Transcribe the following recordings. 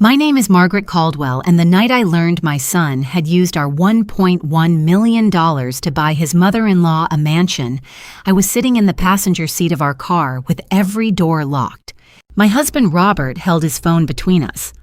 My name is Margaret Caldwell, and the night I learned my son had used our $1.1 million to buy his mother-in-law a mansion, I was sitting in the passenger seat of our car with every door locked. My husband Robert held his phone between us.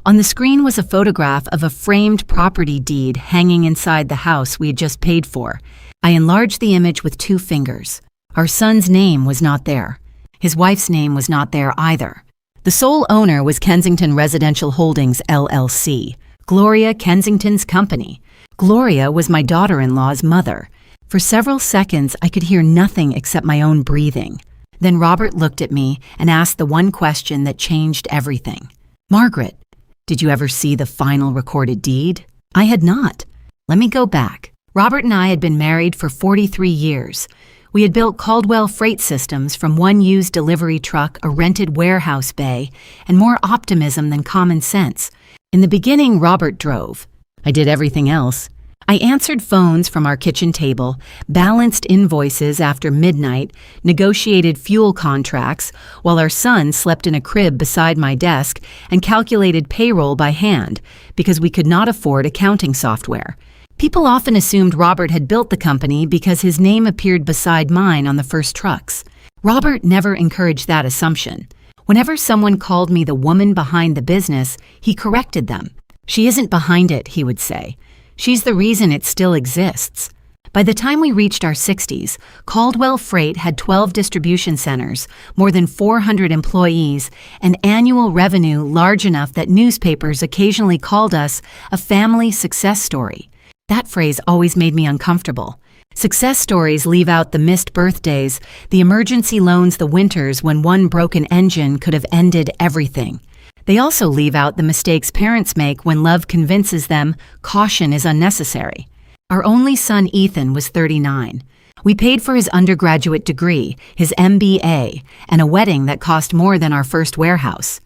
On the screen was a photograph of a framed property deed hanging inside the house we had just paid for. I enlarged the image with 2 fingers. Our son's name was not there. His wife's name was not there either. The sole owner was Kensington Residential Holdings LLC, Gloria Kensington's company. Gloria was my daughter-in-law's mother. For several seconds, I could hear nothing except my own breathing. Then Robert looked at me and asked the one question that changed everything. "Margaret, did you ever see the final recorded deed?" I had not. Let me go back. Robert and I had been married for 43 years. We had built Caldwell freight systems from one used delivery truck, a rented warehouse bay, and more optimism than common sense. In the beginning, Robert drove. I did everything else. I answered phones from our kitchen table, balanced invoices after midnight, negotiated fuel contracts, while our son slept in a crib beside my desk and calculated payroll by hand because we could not afford accounting software. People often assumed Robert had built the company because his name appeared beside mine on the first trucks. Robert never encouraged that assumption. Whenever someone called me the woman behind the business, he corrected them. "She isn't behind it," he would say. "She's the reason it still exists." By the time we reached our 60s, Caldwell Freight had 12 distribution centers, more than 400 employees, and annual revenue large enough that newspapers occasionally called us a family success story. That phrase always made me uncomfortable. Success stories leave out the missed birthdays, the emergency loans, the winters when one broken engine could have ended everything. They also leave out the mistakes parents make when love convinces them caution is unnecessary. Our only son, Ethan, was 39. We paid for his undergraduate degree, his MBA, and a wedding that cost more than our first warehouse.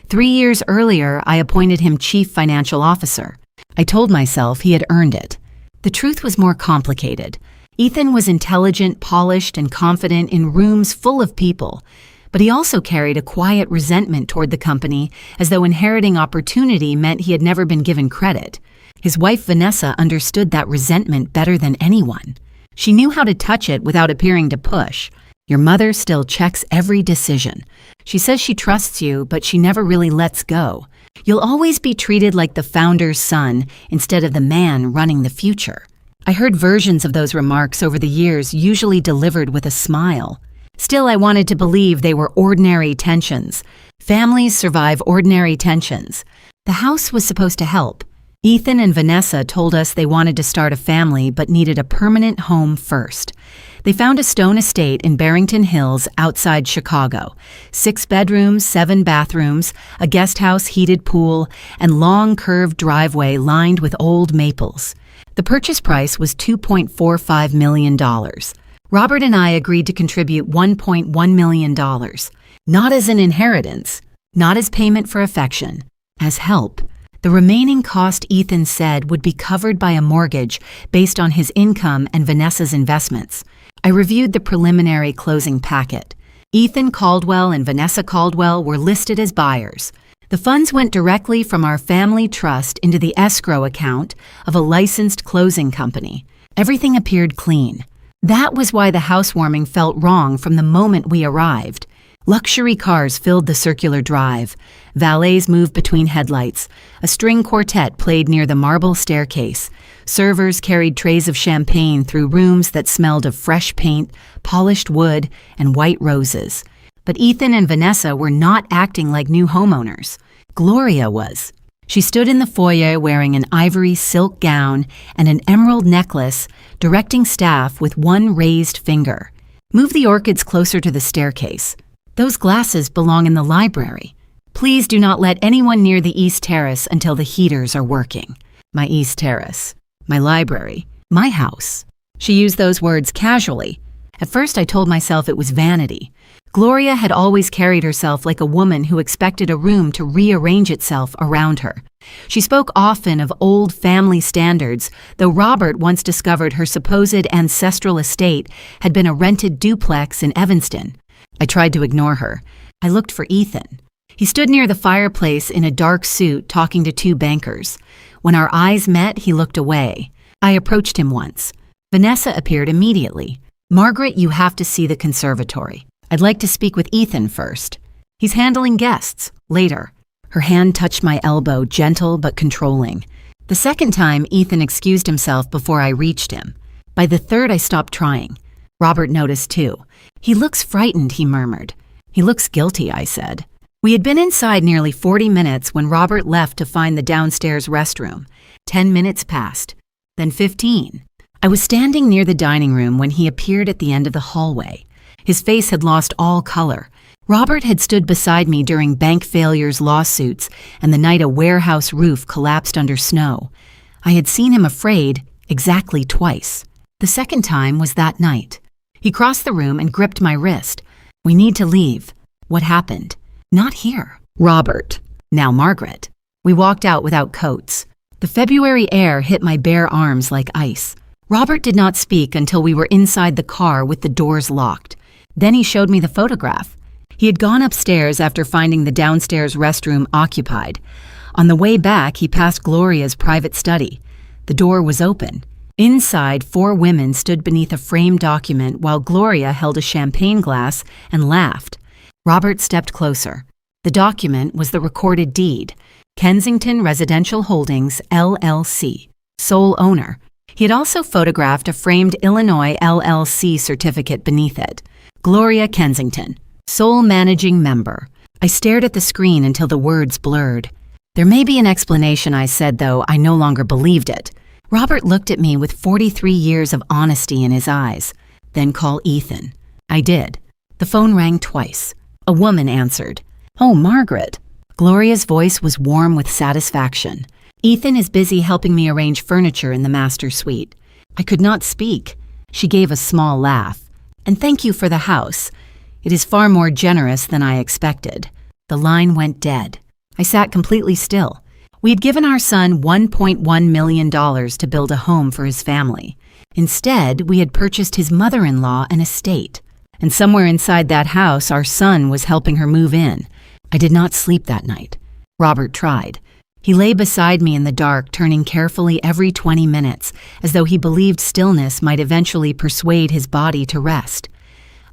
3 years earlier, I appointed him chief financial officer. I told myself he had earned it. The truth was more complicated. Ethan was intelligent, polished, and confident in rooms full of people, but he also carried a quiet resentment toward the company, as though inheriting opportunity meant he had never been given credit. His wife Vanessa understood that resentment better than anyone. She knew how to touch it without appearing to push. "Your mother still checks every decision. She says she trusts you, but she never really lets go. You'll always be treated like the founder's son instead of the man running the future." I heard versions of those remarks over the years, usually delivered with a smile. Still, I wanted to believe they were ordinary tensions. Families survive ordinary tensions. The house was supposed to help. Ethan and Vanessa told us they wanted to start a family but needed a permanent home first. They found a stone estate in Barrington Hills outside Chicago. 6 bedrooms, 7 bathrooms, a guest house, heated pool, and long curved driveway lined with old maples. The purchase price was $2.45 million. Robert and I agreed to contribute $1.1 million, not as an inheritance, not as payment for affection, as help. The remaining cost, Ethan said, would be covered by a mortgage based on his income and Vanessa's investments. I reviewed the preliminary closing packet. Ethan Caldwell and Vanessa Caldwell were listed as buyers. The funds went directly from our family trust into the escrow account of a licensed closing company. Everything appeared clean. That was why the housewarming felt wrong from the moment we arrived. Luxury cars filled the circular drive. Valets moved between headlights. A string quartet played near the marble staircase. Servers carried trays of champagne through rooms that smelled of fresh paint, polished wood, and white roses. But Ethan and Vanessa were not acting like new homeowners. Gloria was. She stood in the foyer wearing an ivory silk gown and an emerald necklace, directing staff with one raised finger. "Move the orchids closer to the staircase. Those glasses belong in the library. Please do not let anyone near the East Terrace until the heaters are working." My East Terrace, my library, my house. She used those words casually. At first I told myself it was vanity. Gloria had always carried herself like a woman who expected a room to rearrange itself around her. She spoke often of old family standards, though Robert once discovered her supposed ancestral estate had been a rented duplex in Evanston. I tried to ignore her. I looked for Ethan. He stood near the fireplace in a dark suit talking to two bankers. When our eyes met, he looked away. I approached him once. Vanessa appeared immediately. "Margaret, you have to see the conservatory. I'd like to speak with Ethan first. He's handling guests. Later." Her hand touched my elbow, gentle but controlling. The second time, Ethan excused himself before I reached him. By the third, I stopped trying. Robert noticed too. "He looks frightened," he murmured. "He looks guilty," I said. We had been inside nearly 40 minutes when Robert left to find the downstairs restroom. 10 minutes passed. Then 15. I was standing near the dining room when he appeared at the end of the hallway. His face had lost all color. Robert had stood beside me during bank failures lawsuits and the night a warehouse roof collapsed under snow. I had seen him afraid exactly twice. The second time was that night. He crossed the room and gripped my wrist. "We need to leave." "What happened?" "Not here." "Robert." "Now Margaret." We walked out without coats. The February air hit my bare arms like ice. Robert did not speak until we were inside the car with the doors locked. Then he showed me the photograph. He had gone upstairs after finding the downstairs restroom occupied. On the way back, he passed Gloria's private study. The door was open. Inside, 4 women stood beneath a framed document while Gloria held a champagne glass and laughed. Robert stepped closer. The document was the recorded deed. Kensington Residential Holdings LLC, sole owner. He had also photographed a framed Illinois LLC certificate beneath it. Gloria Kensington, sole managing member. I stared at the screen until the words blurred. "There may be an explanation," I said, though I no longer believed it. Robert looked at me with 43 years of honesty in his eyes. "Then call Ethan." I did. The phone rang twice. A woman answered. "Oh, Margaret." Gloria's voice was warm with satisfaction. "Ethan is busy helping me arrange furniture in the master suite." I could not speak. She gave a small laugh. "And thank you for the house. It is far more generous than I expected." The line went dead. I sat completely still. We had given our son $1.1 million to build a home for his family. Instead, we had purchased his mother-in-law an estate. And somewhere inside that house, our son was helping her move in. I did not sleep that night. Robert tried. He lay beside me in the dark, turning carefully every 20 minutes, as though he believed stillness might eventually persuade his body to rest.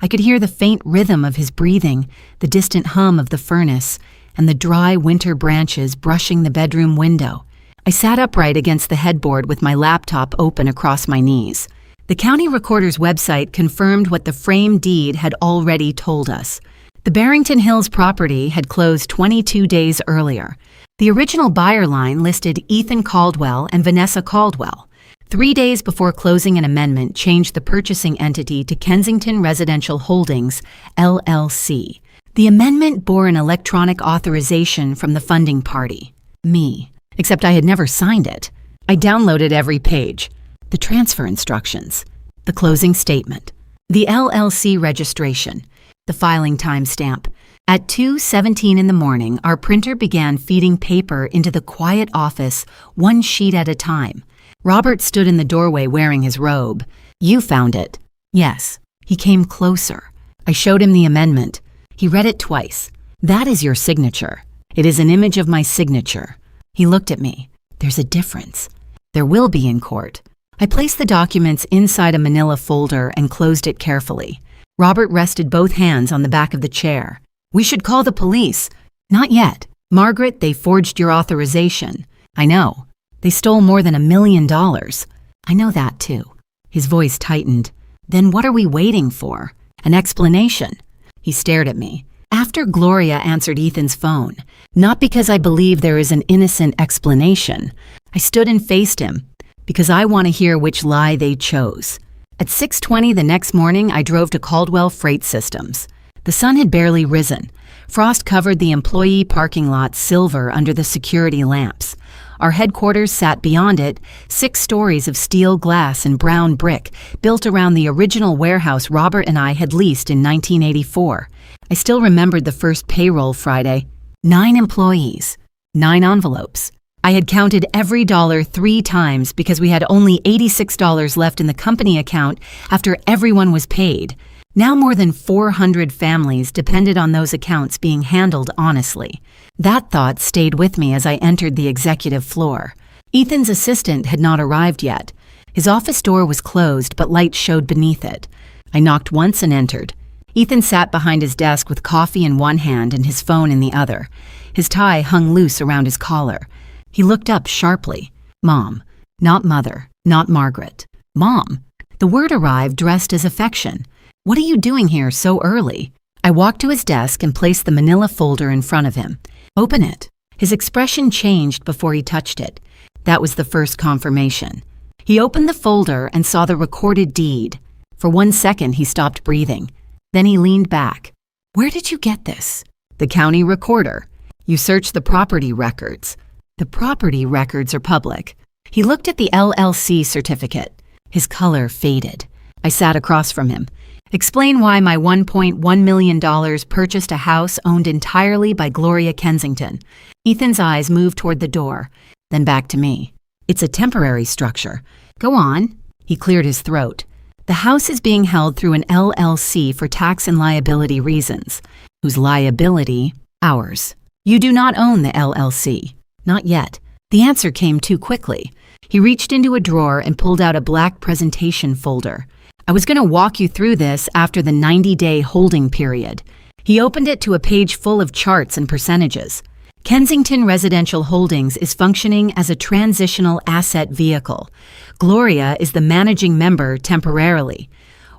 I could hear the faint rhythm of his breathing, the distant hum of the furnace, and the dry winter branches brushing the bedroom window. I sat upright against the headboard with my laptop open across my knees. The county recorder's website confirmed what the frame deed had already told us. The Barrington Hills property had closed 22 days earlier. The original buyer line listed Ethan Caldwell and Vanessa Caldwell. 3 days before closing, an amendment changed the purchasing entity to Kensington Residential Holdings LLC. The amendment bore an electronic authorization from the funding party, me, except I had never signed it. I downloaded every page. The transfer instructions, the closing statement, the LLC registration, the filing timestamp. At 2:17 in the morning, our printer began feeding paper into the quiet office, one sheet at a time. Robert stood in the doorway wearing his robe. "You found it." "Yes." He came closer. I showed him the amendment. He read it twice. "That is your signature. It is an image of my signature." He looked at me. "There's a difference." "There will be in court." I placed the documents inside a manila folder and closed it carefully. Robert rested both hands on the back of the chair. "We should call the police." "Not yet." "Margaret, they forged your authorization." "I know. They stole more than $1 million. "I know that too." His voice tightened. "Then what are we waiting for?" "An explanation." He stared at me. "After Gloria answered Ethan's phone, not because I believe there is an innocent explanation. I stood and faced him, because I want to hear which lie they chose." At 6:20 the next morning, I drove to Caldwell Freight Systems. The sun had barely risen. Frost covered the employee parking lot silver under the security lamps. Our headquarters sat beyond it, 6 stories of steel glass and brown brick, built around the original warehouse Robert and I had leased in 1984. I still remembered the first payroll Friday. 9 employees, 9 envelopes. I had counted every dollar 3 times because we had only $86 left in the company account after everyone was paid. Now more than 400 families depended on those accounts being handled honestly. That thought stayed with me as I entered the executive floor. Ethan's assistant had not arrived yet. His office door was closed, but light showed beneath it. I knocked once and entered. Ethan sat behind his desk with coffee in one hand and his phone in the other. His tie hung loose around his collar. He looked up sharply. Mom. Not mother. Not Margaret. Mom. The word arrived dressed as affection. What are you doing here so early? I walked to his desk and placed the manila folder in front of him. Open it. His expression changed before he touched it. That was the first confirmation. He opened the folder and saw the recorded deed. For 1 second, he stopped breathing. Then he leaned back. Where did you get this? The county recorder. You searched the property records. The property records are public. He looked at the LLC certificate. His color faded. I sat across from him. Explain why my $1.1 million purchased a house owned entirely by Gloria Kensington. Ethan's eyes moved toward the door, then back to me. It's a temporary structure. Go on. He cleared his throat. The house is being held through an LLC for tax and liability reasons. Whose liability? Ours. You do not own the LLC. Not yet. The answer came too quickly. He reached into a drawer and pulled out a black presentation folder. I was going to walk you through this after the 90-day holding period. He opened it to a page full of charts and percentages. Kensington Residential Holdings is functioning as a transitional asset vehicle. Gloria is the managing member temporarily.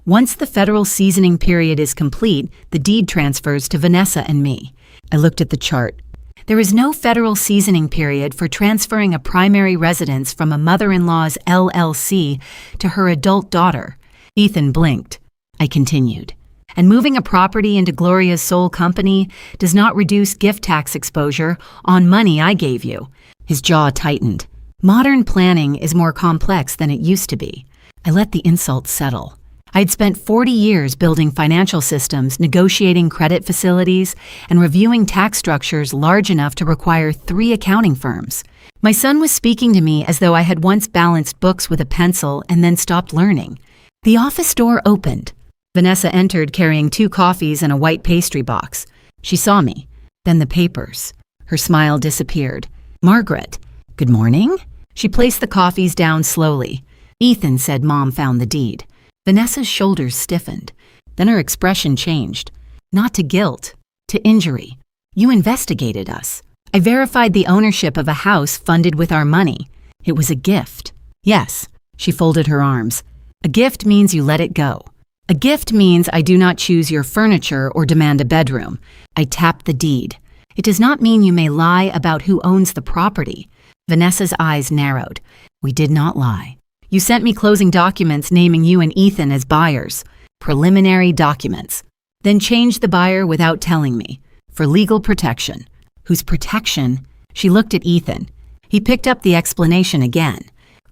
Once the federal seasoning period is complete, the deed transfers to Vanessa and me. I looked at the chart. There is no federal seasoning period for transferring a primary residence from a mother-in-law's LLC to her adult daughter. Ethan blinked. I continued. And moving a property into Gloria's sole company does not reduce gift tax exposure on money I gave you. His jaw tightened. Modern planning is more complex than it used to be. I let the insult settle. I'd spent 40 years building financial systems, negotiating credit facilities, and reviewing tax structures large enough to require 3 accounting firms. My son was speaking to me as though I had once balanced books with a pencil and then stopped learning. The office door opened. Vanessa entered carrying 2 coffees and a white pastry box. She saw me, then the papers. Her smile disappeared. Margaret. Good morning. She placed the coffees down slowly. Ethan said Mom found the deed. Vanessa's shoulders stiffened. Then her expression changed. Not to guilt, to injury. You investigated us. I verified the ownership of a house funded with our money. It was a gift. Yes. She folded her arms. A gift means you let it go. A gift means I do not choose your furniture or demand a bedroom. I tap the deed. It does not mean you may lie about who owns the property. Vanessa's eyes narrowed. We did not lie. You sent me closing documents naming you and Ethan as buyers. Preliminary documents. Then changed the buyer without telling me. For legal protection. Whose protection? She looked at Ethan. He picked up the explanation again.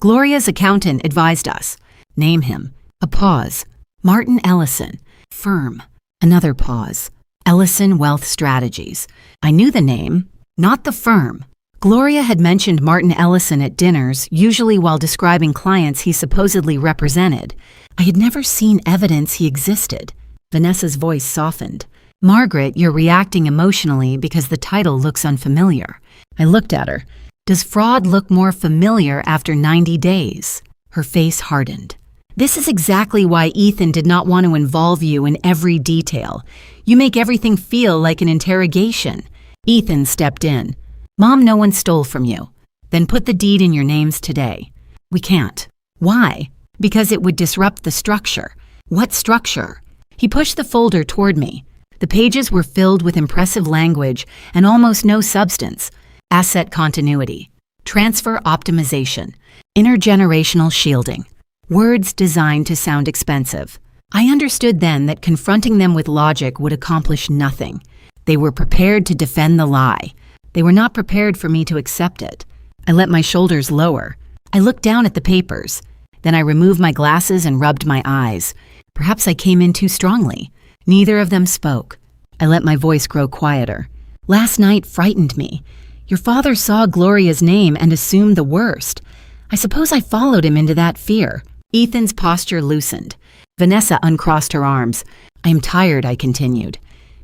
Gloria's accountant advised us. Name him. A pause. Martin Ellison. Firm. Another pause. Ellison Wealth Strategies. I knew the name, not the firm. Gloria had mentioned Martin Ellison at dinners, usually while describing clients he supposedly represented. I had never seen evidence he existed. Vanessa's voice softened. Margaret, you're reacting emotionally because the title looks unfamiliar. I looked at her. Does fraud look more familiar after 90 days? Her face hardened. This is exactly why Ethan did not want to involve you in every detail. You make everything feel like an interrogation. Ethan stepped in. Mom, no one stole from you. Then put the deed in your names today. We can't. Why? Because it would disrupt the structure. What structure? He pushed the folder toward me. The pages were filled with impressive language and almost no substance. Asset continuity. Transfer optimization. Intergenerational shielding. Words designed to sound expensive. I understood then that confronting them with logic would accomplish nothing. They were prepared to defend the lie. They were not prepared for me to accept it. I let my shoulders lower. I looked down at the papers. Then I removed my glasses and rubbed my eyes. Perhaps I came in too strongly. Neither of them spoke. I let my voice grow quieter. Last night frightened me. Your father saw Gloria's name and assumed the worst. I suppose I followed him into that fear. Ethan's posture loosened. Vanessa uncrossed her arms. I am tired, I continued.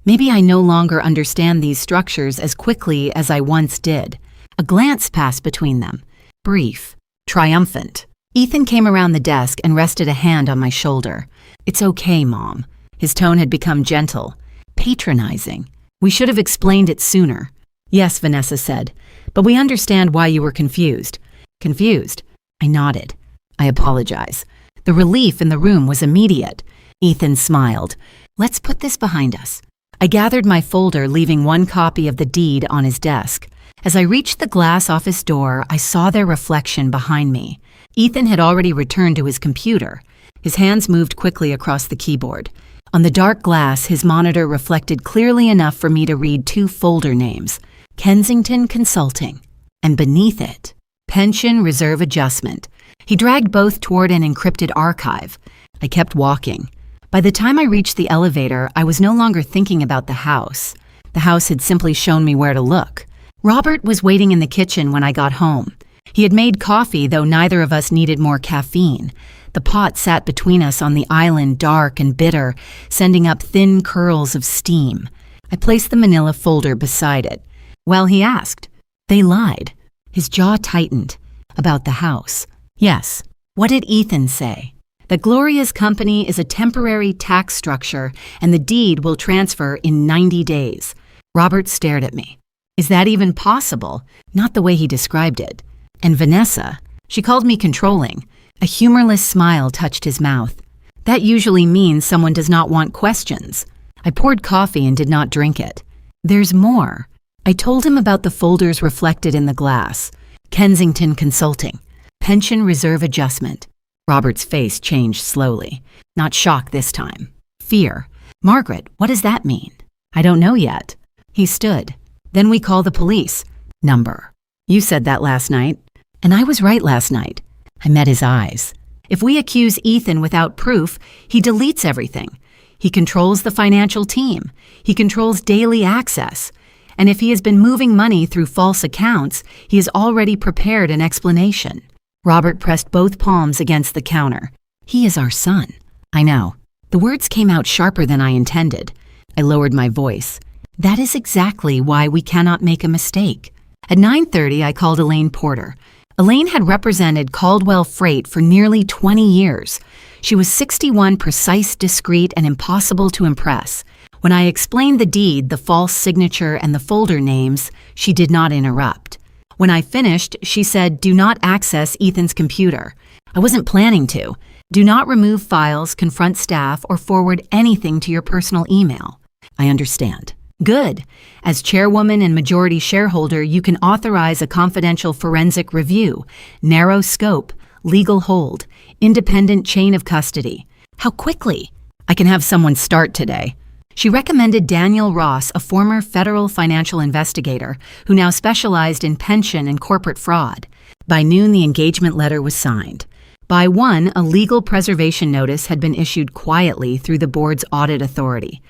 Maybe I no longer understand these structures as quickly as I once did. A glance passed between them. Brief. Triumphant. Ethan came around the desk and rested a hand on my shoulder. It's okay, Mom. His tone had become gentle, patronizing. We should have explained it sooner. Yes, Vanessa said, but we understand why you were confused. Confused? I nodded. I apologize. The relief in the room was immediate. Ethan smiled. Let's put this behind us. I gathered my folder, leaving one copy of the deed on his desk. As I reached the glass office door, I saw their reflection behind me. Ethan had already returned to his computer. His hands moved quickly across the keyboard. On the dark glass, his monitor reflected clearly enough for me to read two folder names, Kensington Consulting, and beneath it, Pension Reserve Adjustment. He dragged both toward an encrypted archive. I kept walking. By the time I reached the elevator, I was no longer thinking about the house. The house had simply shown me where to look. Robert was waiting in the kitchen when I got home. He had made coffee, though neither of us needed more caffeine. The pot sat between us on the island, dark and bitter, sending up thin curls of steam. I placed the manila folder beside it. Well, he asked. They lied. His jaw tightened. About the house. Yes. What did Ethan say? That Gloria's company is a temporary tax structure and the deed will transfer in 90 days. Robert stared at me. Is that even possible? Not the way he described it. And Vanessa, she called me controlling. A humorless smile touched his mouth. That usually means someone does not want questions. I poured coffee and did not drink it. There's more. I told him about the folders reflected in the glass. Kensington Consulting. Pension Reserve Adjustment. Robert's face changed slowly. Not shock this time. Fear. Margaret, what does that mean? I don't know yet. He stood. Then we call the police. Number. You said that last night. And I was right last night. I met his eyes. If we accuse Ethan without proof, he deletes everything. He controls the financial team. He controls daily access. And if he has been moving money through false accounts, he has already prepared an explanation. Robert pressed both palms against the counter. He is our son. I know. The words came out sharper than I intended. I lowered my voice. That is exactly why we cannot make a mistake. At 9:30, I called Elaine Porter. Elaine had represented Caldwell Freight for nearly 20 years. She was 61, precise, discreet, and impossible to impress. When I explained the deed, the false signature, and the folder names, she did not interrupt. When I finished, she said, "Do not access Ethan's computer." I wasn't planning to. Do not remove files, confront staff, or forward anything to your personal email. I understand. Good. As chairwoman and majority shareholder, you can authorize a confidential forensic review, narrow scope, legal hold, independent chain of custody. How quickly? I can have someone start today. She recommended Daniel Ross, a former federal financial investigator who now specialized in pension and corporate fraud. By noon, the engagement letter was signed. By 1, a legal preservation notice had been issued quietly through the board's audit authority.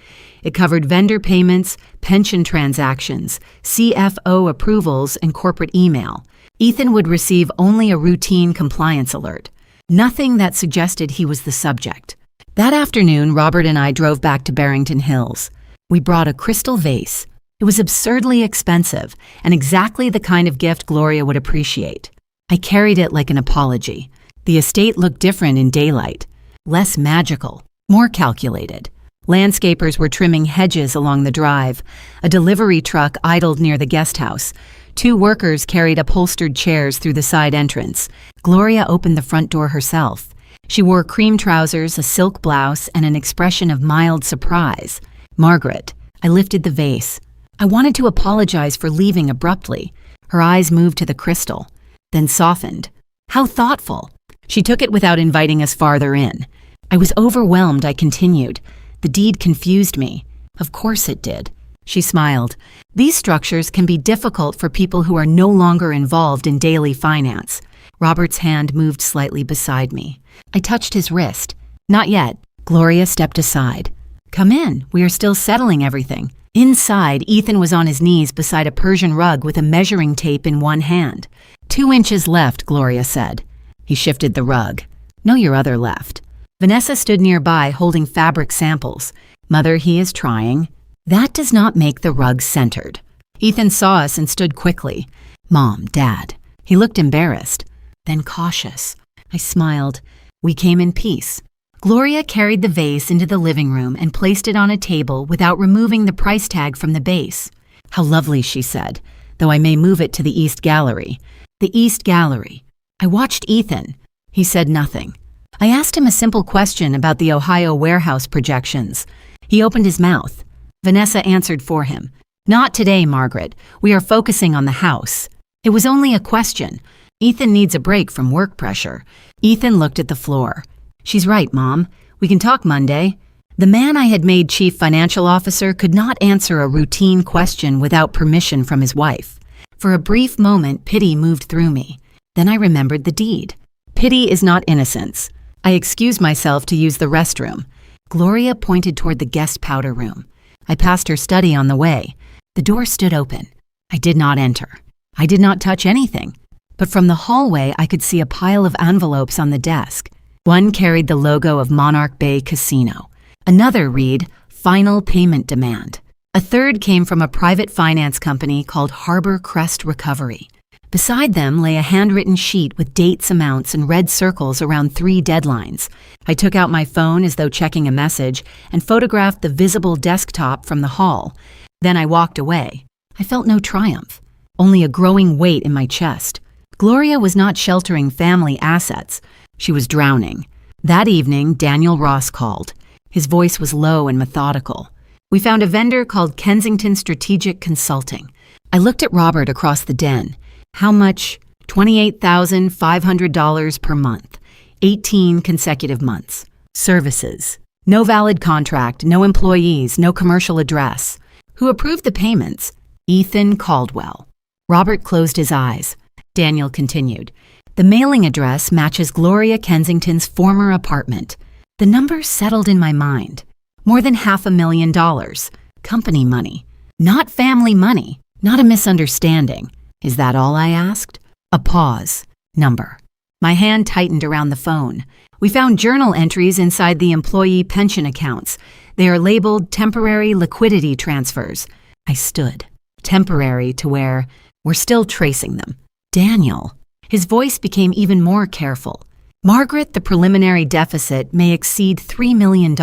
It covered vendor payments, pension transactions, CFO approvals, and corporate email. Ethan would receive only a routine compliance alert. Nothing that suggested he was the subject. That afternoon, Robert and I drove back to Barrington Hills. We brought a crystal vase. It was absurdly expensive and exactly the kind of gift Gloria would appreciate. I carried it like an apology. The estate looked different in daylight, less magical, more calculated. Landscapers were trimming hedges along the drive. A delivery truck idled near the guest house. 2 workers carried upholstered chairs through the side entrance. Gloria opened the front door herself. She wore cream trousers, a silk blouse, and an expression of mild surprise. Margaret. I lifted the vase. I wanted to apologize for leaving abruptly. Her eyes moved to the crystal, then softened. How thoughtful. She took it without inviting us farther in. I was overwhelmed, I continued. The deed confused me. Of course it did. She smiled. These structures can be difficult for people who are no longer involved in daily finance. Robert's hand moved slightly beside me. I touched his wrist. Not yet. Gloria stepped aside. Come in. We are still settling everything. Inside, Ethan was on his knees beside a Persian rug with a measuring tape in one hand. 2 inches left, Gloria said. He shifted the rug. No, your other left. Vanessa stood nearby holding fabric samples. Mother, he is trying. That does not make the rug centered. Ethan saw us and stood quickly. Mom, Dad. He looked embarrassed, then cautious. I smiled. We came in peace. Gloria carried the vase into the living room and placed it on a table without removing the price tag from the base. How lovely, she said, though I may move it to the East Gallery. The East Gallery. I watched Ethan. He said nothing. I asked him a simple question about the Ohio warehouse projections. He opened his mouth. Vanessa answered for him. Not today, Margaret. We are focusing on the house. It was only a question. Ethan needs a break from work pressure. Ethan looked at the floor. She's right, Mom. We can talk Monday. The man I had made chief financial officer could not answer a routine question without permission from his wife. For a brief moment, pity moved through me. Then I remembered the deed. Pity is not innocence. I excused myself to use the restroom. Gloria pointed toward the guest powder room. I passed her study on the way. The door stood open. I did not enter. I did not touch anything. But from the hallway, I could see a pile of envelopes on the desk. One carried the logo of Monarch Bay Casino. Another read, Final Payment Demand. A third came from a private finance company called Harbor Crest Recovery. Beside them lay a handwritten sheet with dates, amounts, and red circles around 3 deadlines. I took out my phone as though checking a message and photographed the visible desktop from the hall. Then I walked away. I felt no triumph, only a growing weight in my chest. Gloria was not sheltering family assets. She was drowning. That evening, Daniel Ross called. His voice was low and methodical. We found a vendor called Kensington Strategic Consulting. I looked at Robert across the den. How much? $28,500 per month. 18 consecutive months. Services. No valid contract, no employees, no commercial address. Who approved the payments? Ethan Caldwell. Robert closed his eyes. Daniel continued. The mailing address matches Gloria Kensington's former apartment. The numbers settled in my mind. More than $500,000. Company money. Not family money. Not a misunderstanding. Is that all I asked? A pause. Number. My hand tightened around the phone. We found journal entries inside the employee pension accounts. They are labeled temporary liquidity transfers. I stood. Temporary to where? We're still tracing them. Daniel. His voice became even more careful. Margaret, the preliminary deficit may exceed $3 million.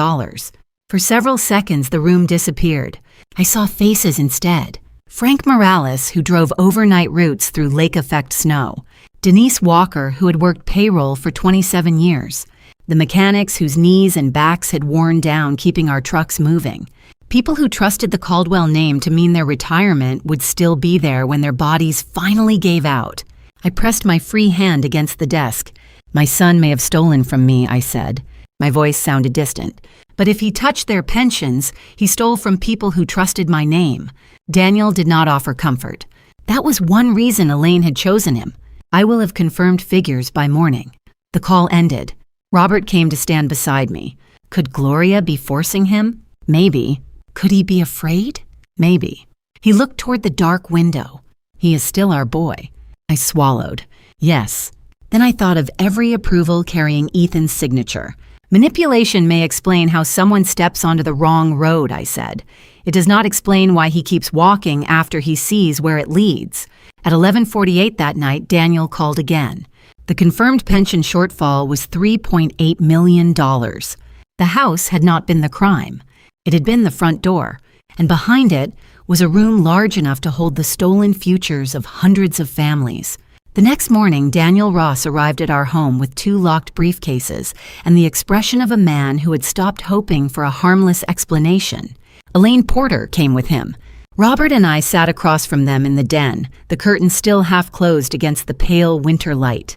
For several seconds, the room disappeared. I saw faces instead. Frank Morales, who drove overnight routes through lake-effect snow. Denise Walker, who had worked payroll for 27 years. The mechanics whose knees and backs had worn down keeping our trucks moving. People who trusted the Caldwell name to mean their retirement would still be there when their bodies finally gave out. I pressed my free hand against the desk. My son may have stolen from me, I said. My voice sounded distant. But if he touched their pensions, he stole from people who trusted my name. Daniel did not offer comfort. That was one reason Elaine had chosen him. I will have confirmed figures by morning. The call ended. Robert came to stand beside me. Could Gloria be forcing him? Maybe. Could he be afraid? Maybe. He looked toward the dark window. He is still our boy. I swallowed. Yes. Then I thought of every approval carrying Ethan's signature. Manipulation may explain how someone steps onto the wrong road, I said. It does not explain why he keeps walking after he sees where it leads. At 11:48 that night, Daniel called again. The confirmed pension shortfall was $3.8 million. The house had not been the crime. It had been the front door, and behind it was a room large enough to hold the stolen futures of hundreds of families. The next morning, Daniel Ross arrived at our home with 2 locked briefcases and the expression of a man who had stopped hoping for a harmless explanation. Elaine Porter came with him. Robert and I sat across from them in the den, the curtains still half closed against the pale winter light.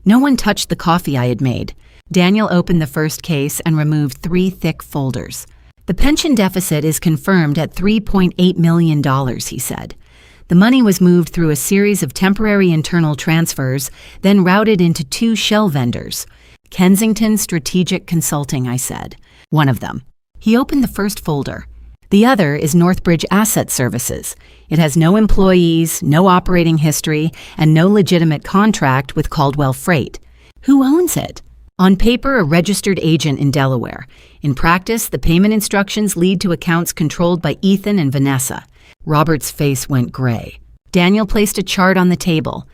No one touched the coffee I had made. Daniel opened the first case and removed 3 thick folders. The pension deficit is confirmed at $3.8 million, he said. The money was moved through a series of temporary internal transfers, then routed into 2 shell vendors. Kensington Strategic Consulting, I said. One of them. He opened the first folder. The other is Northbridge Asset Services. It has no employees, no operating history, and no legitimate contract with Caldwell Freight. Who owns it? On paper, a registered agent in Delaware. In practice, the payment instructions lead to accounts controlled by Ethan and Vanessa. Robert's face went gray. Daniel placed a chart on the table.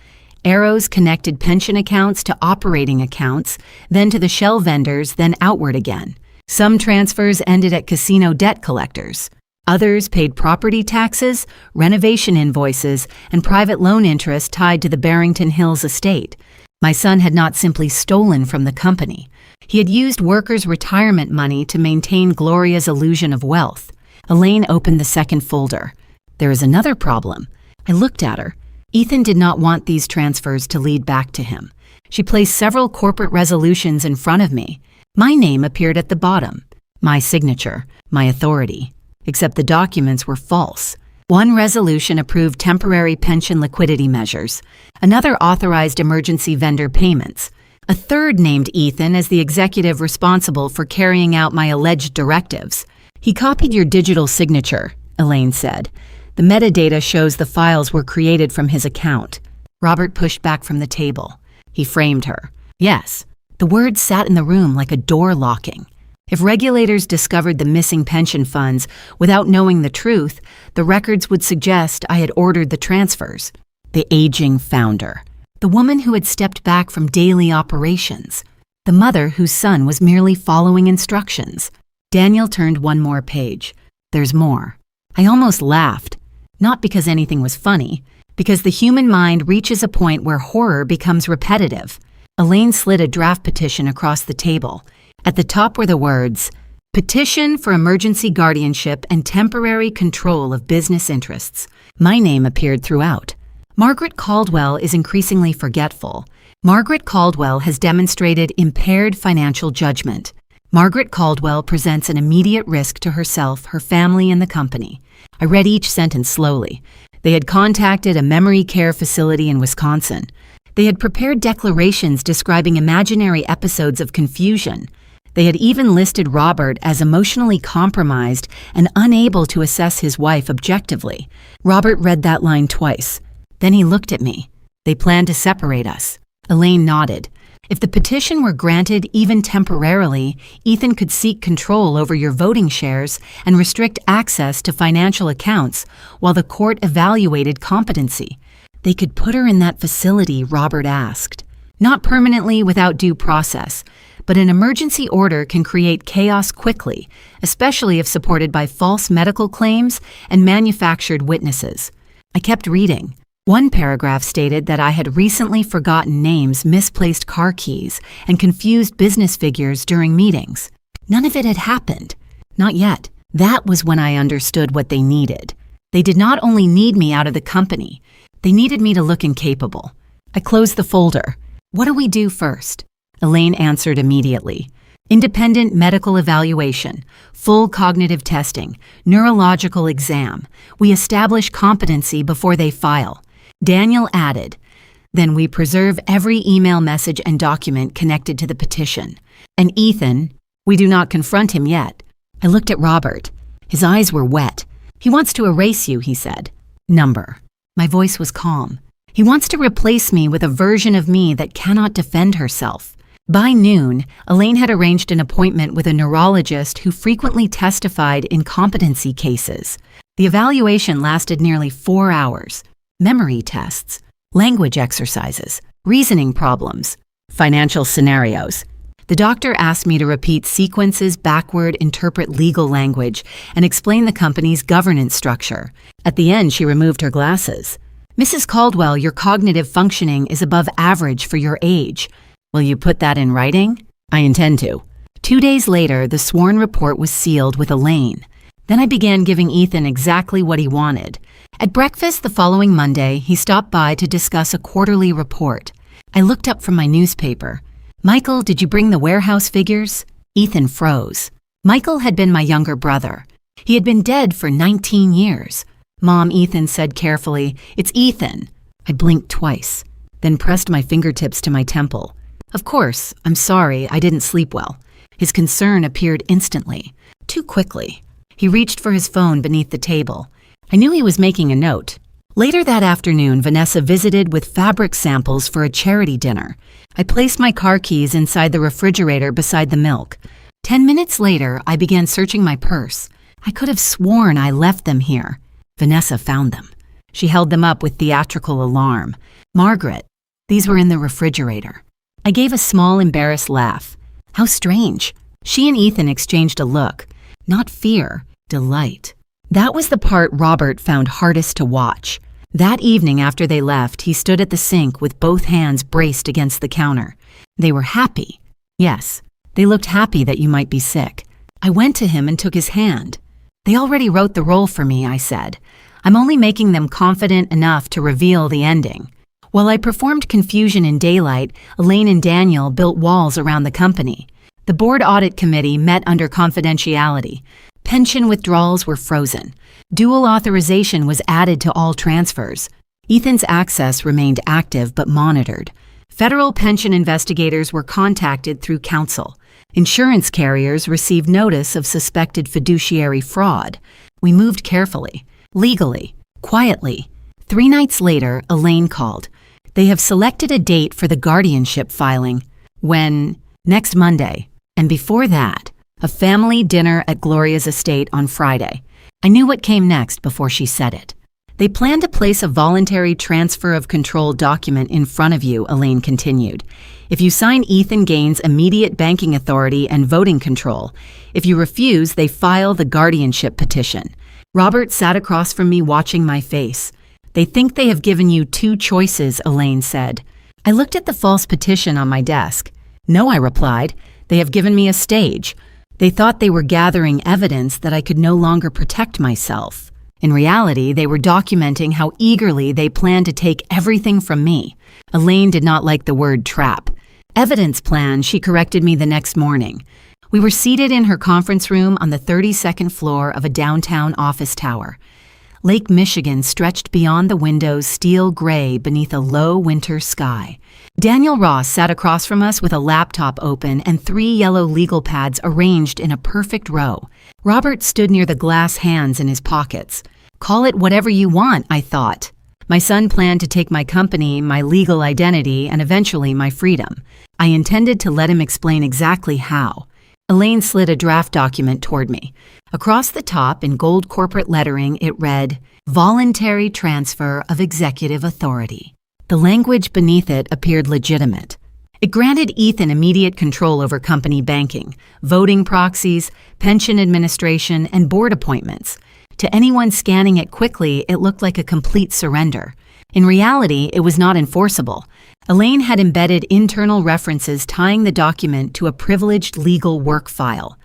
Arrows connected pension accounts to operating accounts, then to the shell vendors, then outward again. Some transfers ended at casino debt collectors. Others paid property taxes, renovation invoices, and private loan interest tied to the Barrington Hills estate. My son had not simply stolen from the company. He had used workers' retirement money to maintain Gloria's illusion of wealth. Elaine opened the second folder. There is another problem. I looked at her. Ethan did not want these transfers to lead back to him. She placed several corporate resolutions in front of me. My name appeared at the bottom. My signature, my authority. Except the documents were false. One resolution approved temporary pension liquidity measures. Another authorized emergency vendor payments. A third named Ethan as the executive responsible for carrying out my alleged directives. He copied your digital signature, Elaine said. The metadata shows the files were created from his account. Robert pushed back from the table. He framed her. Yes, the words sat in the room like a door locking. If regulators discovered the missing pension funds without knowing the truth, the records would suggest I had ordered the transfers. The aging founder. The woman who had stepped back from daily operations. The mother whose son was merely following instructions. Daniel turned one more page. There's more. I almost laughed. Not because anything was funny, because the human mind reaches a point where horror becomes repetitive. Elaine slid a draft petition across the table. At the top were the words, "Petition for emergency guardianship and temporary control of business interests." My name appeared throughout. Margaret Caldwell is increasingly forgetful. Margaret Caldwell has demonstrated impaired financial judgment. Margaret Caldwell presents an immediate risk to herself, her family, and the company. I read each sentence slowly. They had contacted a memory care facility in Wisconsin. They had prepared declarations describing imaginary episodes of confusion. They had even listed Robert as emotionally compromised and unable to assess his wife objectively. Robert read that line twice. Then he looked at me. They planned to separate us. Elaine nodded. If the petition were granted even temporarily, Ethan could seek control over your voting shares and restrict access to financial accounts while the court evaluated competency. They could put her in that facility, Robert asked. Not permanently without due process, but an emergency order can create chaos quickly, especially if supported by false medical claims and manufactured witnesses. I kept reading. One paragraph stated that I had recently forgotten names, misplaced car keys, and confused business figures during meetings. None of it had happened. Not yet. That was when I understood what they needed. They did not only need me out of the company, they needed me to look incapable. I closed the folder. What do we do first? Elaine answered immediately. Independent medical evaluation, full cognitive testing, neurological exam. We establish competency before they file. Daniel added, then we preserve every email message and document connected to the petition. And Ethan, we do not confront him yet. I looked at Robert. His eyes were wet. He wants to erase you, he said. Number. My voice was calm. He wants to replace me with a version of me that cannot defend herself. By noon, Elaine had arranged an appointment with a neurologist who frequently testified in competency cases. The evaluation lasted nearly 4 hours. Memory tests, language exercises, reasoning problems, financial scenarios. The doctor asked me to repeat sequences backward, interpret legal language, and explain the company's governance structure. At the end, she removed her glasses. Mrs. Caldwell, your cognitive functioning is above average for your age. Will you put that in writing? I intend to. 2 days later, the sworn report was sealed with Elaine. Then I began giving Ethan exactly what he wanted. At breakfast the following Monday, he stopped by to discuss a quarterly report. I looked up from my newspaper. Michael, did you bring the warehouse figures? Ethan froze. Michael had been my younger brother. He had been dead for 19 years. Mom, Ethan said carefully, it's Ethan. I blinked twice, then pressed my fingertips to my temple. Of course, I'm sorry, I didn't sleep well. His concern appeared instantly, too quickly. He reached for his phone beneath the table. I knew he was making a note. Later that afternoon, Vanessa visited with fabric samples for a charity dinner. I placed my car keys inside the refrigerator beside the milk. 10 minutes later, I began searching my purse. I could have sworn I left them here. Vanessa found them. She held them up with theatrical alarm. "Margaret, these were in the refrigerator." I gave a small, embarrassed laugh. How strange. She and Ethan exchanged a look. Not fear, delight. That was the part Robert found hardest to watch. That evening after they left, he stood at the sink with both hands braced against the counter. They were happy. Yes, they looked happy that you might be sick. I went to him and took his hand. "They already wrote the role for me," I said. "I'm only making them confident enough to reveal the ending." While I performed confusion in daylight, Elaine and Daniel built walls around the company. The board audit committee met under confidentiality. Pension withdrawals were frozen. Dual authorization was added to all transfers. Ethan's access remained active but monitored. Federal pension investigators were contacted through counsel. Insurance carriers received notice of suspected fiduciary fraud. We moved carefully, legally, quietly. 3 nights later, Elaine called. "They have selected a date for the guardianship filing. When? Next Monday. And before that, a family dinner at Gloria's estate on Friday." I knew what came next before she said it. "They plan to place a voluntary transfer of control document in front of you," Elaine continued. "If you sign, Ethan gains immediate banking authority and voting control. If you refuse, they file the guardianship petition." Robert sat across from me watching my face. "They think they have given you 2 choices," Elaine said. I looked at the false petition on my desk. "No," I replied. "They have given me a stage. They thought they were gathering evidence that I could no longer protect myself. In reality, they were documenting how eagerly they planned to take everything from me." Elaine did not like the word trap. "Evidence plan," she corrected me the next morning. We were seated in her conference room on the 32nd floor of a downtown office tower. Lake Michigan stretched beyond the windows, steel gray beneath a low winter sky. Daniel Ross sat across from us with a laptop open and 3 yellow legal pads arranged in a perfect row. Robert stood near the glass hands in his pockets. "Call it whatever you want," I thought. My son planned to take my company, my legal identity, and eventually my freedom. I intended to let him explain exactly how. Elaine slid a draft document toward me. Across the top, in gold corporate lettering, it read, "Voluntary Transfer of Executive Authority." The language beneath it appeared legitimate. It granted Ethan immediate control over company banking, voting proxies, pension administration, and board appointments. To anyone scanning it quickly, it looked like a complete surrender. In reality, it was not enforceable. Elaine had embedded internal references tying the document to a privileged legal work file.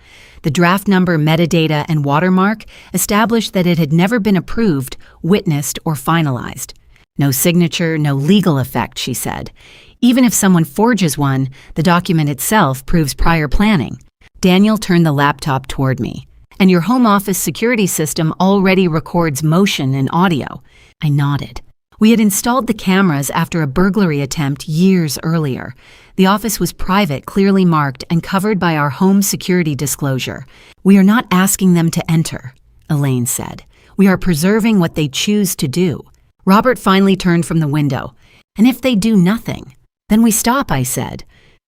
The draft number, metadata, and watermark established that it had never been approved, witnessed, or finalized. "No signature, no legal effect," she said. "Even if someone forges one, the document itself proves prior planning." Daniel turned the laptop toward me. "And your home office security system already records motion and audio." I nodded. We had installed the cameras after a burglary attempt years earlier. The office was private, clearly marked, and covered by our home security disclosure. "We are not asking them to enter," Elaine said. "We are preserving what they choose to do." Robert finally turned from the window. "And if they do nothing?" "Then we stop," I said.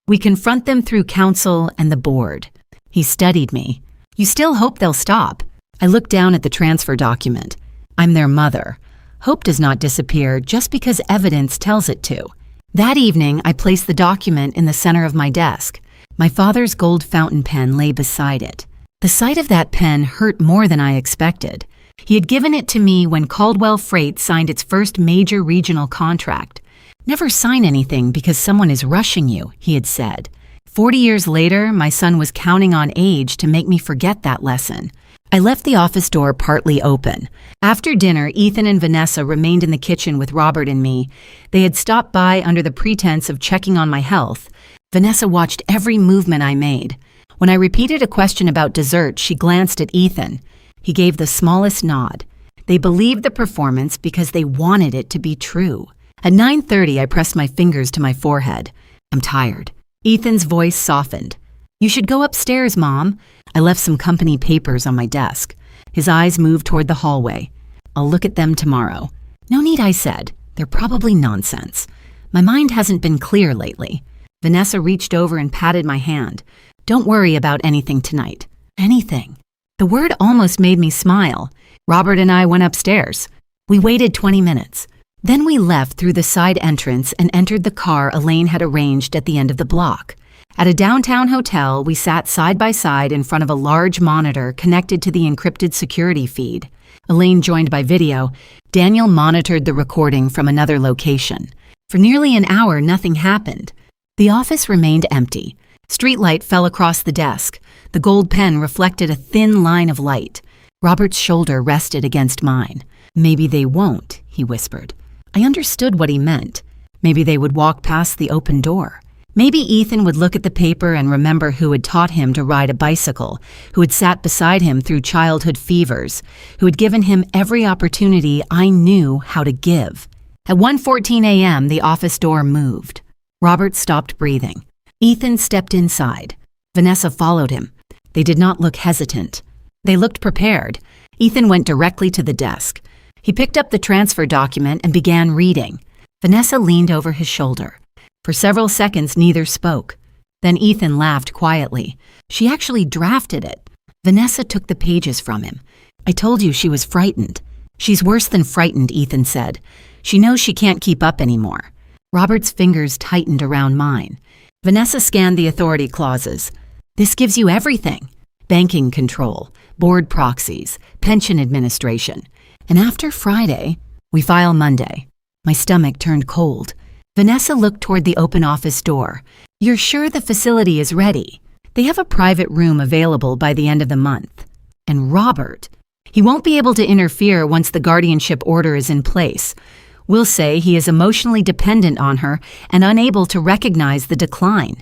"We confront them through counsel and the board." He studied me. "You still hope they'll stop?" I looked down at the transfer document. "I'm their mother. Hope does not disappear just because evidence tells it to." That evening, I placed the document in the center of my desk. My father's gold fountain pen lay beside it. The sight of that pen hurt more than I expected. He had given it to me when Caldwell Freight signed its first major regional contract. "Never sign anything because someone is rushing you," he had said. 40 years later, my son was counting on age to make me forget that lesson. I left the office door partly open. After dinner, Ethan and Vanessa remained in the kitchen with Robert and me. They had stopped by under the pretense of checking on my health. Vanessa watched every movement I made. When I repeated a question about dessert, she glanced at Ethan. He gave the smallest nod. They believed the performance because they wanted it to be true. At 9:30, I pressed my fingers to my forehead. "I'm tired." Ethan's voice softened. "You should go upstairs, Mom." I left some company papers on my desk. His eyes moved toward the hallway. "I'll look at them tomorrow." "No need," I said. "They're probably nonsense. My mind hasn't been clear lately." Vanessa reached over and patted my hand. "Don't worry about anything tonight." Anything. The word almost made me smile. Robert and I went upstairs. We waited 20 minutes. Then we left through the side entrance and entered the car Elaine had arranged at the end of the block. At a downtown hotel, we sat side by side in front of a large monitor connected to the encrypted security feed. Elaine joined by video. Daniel monitored the recording from another location. For nearly an hour, nothing happened. The office remained empty. Streetlight fell across the desk. The gold pen reflected a thin line of light. Robert's shoulder rested against mine. "Maybe they won't," he whispered. I understood what he meant. Maybe they would walk past the open door. Maybe Ethan would look at the paper and remember who had taught him to ride a bicycle, who had sat beside him through childhood fevers, who had given him every opportunity I knew how to give. At 1:14 a.m., the office door moved. Robert stopped breathing. Ethan stepped inside. Vanessa followed him. They did not look hesitant. They looked prepared. Ethan went directly to the desk. He picked up the transfer document and began reading. Vanessa leaned over his shoulder. For several seconds, neither spoke. Then Ethan laughed quietly. "She actually drafted it." Vanessa took the pages from him. "I told you she was frightened." "She's worse than frightened," Ethan said. "She knows she can't keep up anymore." Robert's fingers tightened around mine. Vanessa scanned the authority clauses. "This gives you everything. Banking control, board proxies, pension administration. And after Friday, we file Monday." My stomach turned cold. Vanessa looked toward the open office door. "You're sure the facility is ready? They have a private room available by the end of the month." And Robert, he won't be able to interfere once the guardianship order is in place. We'll say he is emotionally dependent on her and unable to recognize the decline.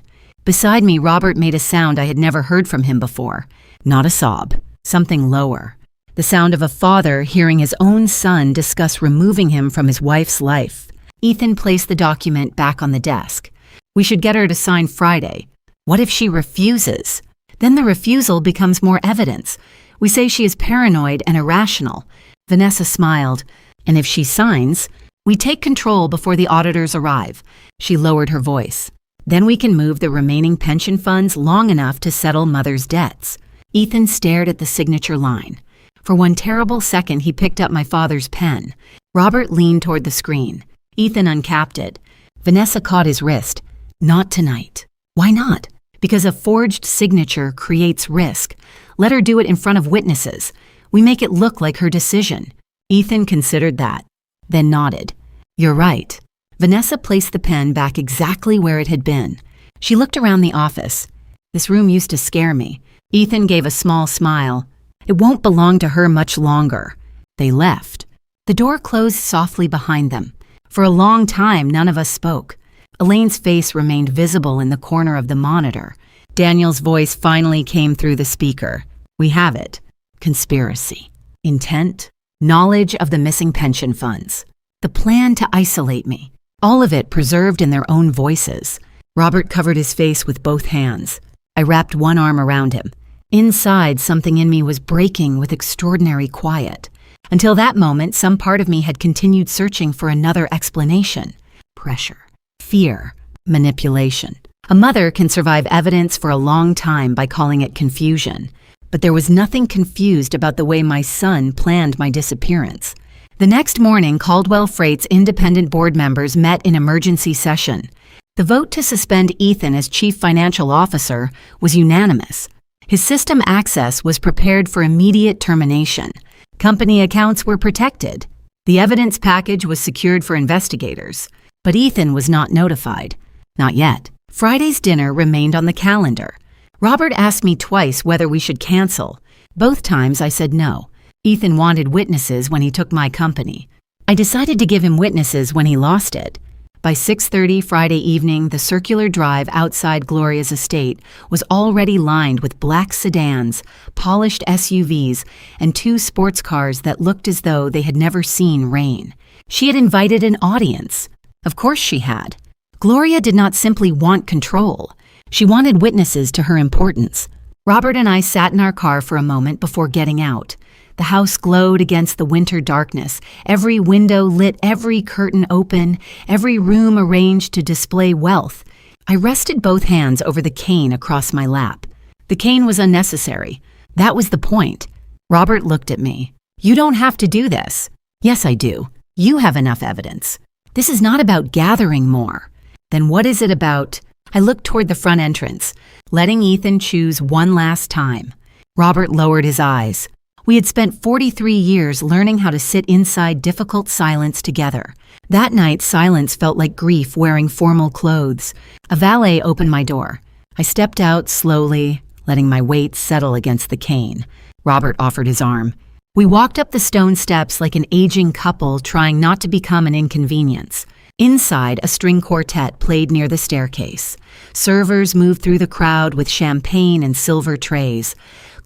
Beside me, Robert made a sound I had never heard from him before. Not a sob, something lower. The sound of a father hearing his own son discuss removing him from his wife's life. Ethan placed the document back on the desk. "We should get her to sign Friday. What if she refuses? Then the refusal becomes more evidence. We say she is paranoid and irrational." Vanessa smiled. "And if she signs, we take control before the auditors arrive." She lowered her voice. "Then we can move the remaining pension funds long enough to settle Mother's debts." Ethan stared at the signature line. For one terrible second, he picked up my father's pen. Robert leaned toward the screen. Ethan uncapped it. Vanessa caught his wrist. "Not tonight." "Why not?" "Because a forged signature creates risk. Let her do it in front of witnesses. We make it look like her decision." Ethan considered that, then nodded. "You're right." Vanessa placed the pen back exactly where it had been. She looked around the office. "This room used to scare me." Ethan gave a small smile. "It won't belong to her much longer." They left. The door closed softly behind them. For a long time, none of us spoke. Elaine's face remained visible in the corner of the monitor. Daniel's voice finally came through the speaker. "We have it. Conspiracy. Intent. Knowledge of the missing pension funds. The plan to isolate me. All of it preserved in their own voices." Robert covered his face with both hands. I wrapped one arm around him. Inside, something in me was breaking with extraordinary quiet. Until that moment, some part of me had continued searching for another explanation. Pressure, fear, manipulation. A mother can survive evidence for a long time by calling it confusion. But there was nothing confused about the way my son planned my disappearance. The next morning, Caldwell Freight's independent board members met in emergency session. The vote to suspend Ethan as chief financial officer was unanimous. His system access was prepared for immediate termination. Company accounts were protected. The evidence package was secured for investigators. But Ethan was not notified. Not yet. Friday's dinner remained on the calendar. Robert asked me twice whether we should cancel. Both times I said no. Ethan wanted witnesses when he took my company. I decided to give him witnesses when he lost it. By 6:30 Friday evening, the circular drive outside Gloria's estate was already lined with black sedans, polished SUVs, and two sports cars that looked as though they had never seen rain. She had invited an audience. Of course she had. Gloria did not simply want control. She wanted witnesses to her importance. Robert and I sat in our car for a moment before getting out. The house glowed against the winter darkness, every window lit, every curtain open, every room arranged to display wealth. I rested both hands over the cane across my lap. The cane was unnecessary. That was the point. Robert looked at me. "You don't have to do this." "Yes, I do. You have enough evidence. This is not about gathering more." "Then what is it about?" I looked toward the front entrance, letting Ethan choose one last time. Robert lowered his eyes. We had spent 43 years learning how to sit inside difficult silence together. That night, silence felt like grief wearing formal clothes. A valet opened my door. I stepped out slowly, letting my weight settle against the cane. Robert offered his arm. We walked up the stone steps like an aging couple trying not to become an inconvenience. Inside, a string quartet played near the staircase. Servers moved through the crowd with champagne and silver trays.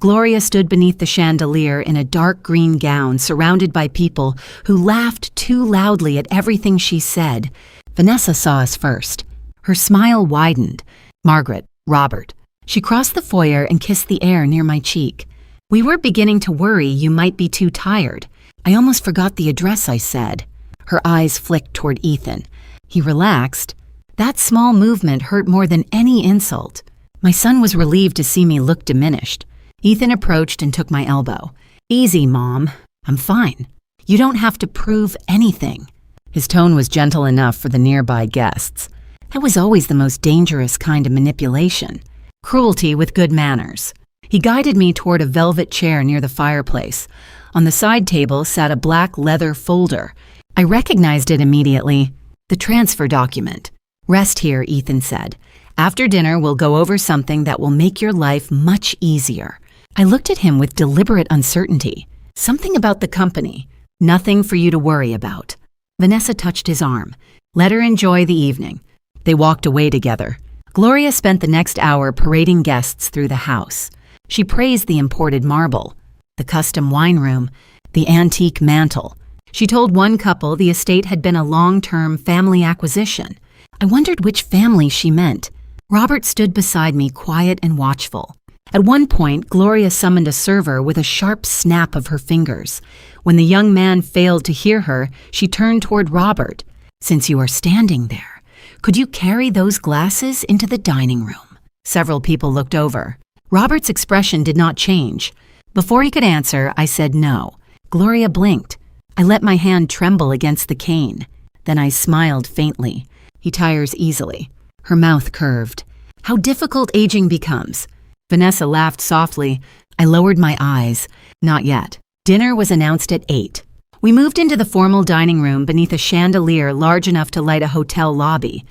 Gloria stood beneath the chandelier in a dark green gown, surrounded by people who laughed too loudly at everything she said. Vanessa saw us first. Her smile widened. "Margaret, Robert." She crossed the foyer and kissed the air near my cheek. "We were beginning to worry you might be too tired." "I almost forgot the address," I said. Her eyes flicked toward Ethan. He relaxed. That small movement hurt more than any insult. My son was relieved to see me look diminished. Ethan approached and took my elbow. "Easy, Mom. I'm fine. You don't have to prove anything." His tone was gentle enough for the nearby guests. That was always the most dangerous kind of manipulation. Cruelty with good manners. He guided me toward a velvet chair near the fireplace. On the side table sat a black leather folder. I recognized it immediately. The transfer document. "Rest here," Ethan said. "After dinner, we'll go over something that will make your life much easier." I looked at him with deliberate uncertainty. "Something about the company. Nothing for you to worry about." Vanessa touched his arm. "Let her enjoy the evening." They walked away together. Gloria spent the next hour parading guests through the house. She praised the imported marble, the custom wine room, the antique mantel. She told one couple the estate had been a long-term family acquisition. I wondered which family she meant. Robert stood beside me, quiet and watchful. At one point, Gloria summoned a server with a sharp snap of her fingers. When the young man failed to hear her, she turned toward Robert. "Since you are standing there, could you carry those glasses into the dining room?" Several people looked over. Robert's expression did not change. Before he could answer, I said no. Gloria blinked. I let my hand tremble against the cane. Then I smiled faintly. He tires easily. Her mouth curved. How difficult aging becomes. Vanessa laughed softly. I lowered my eyes. Not yet. Dinner was announced at 8. We moved into the formal dining room beneath a chandelier large enough to light a hotel lobby.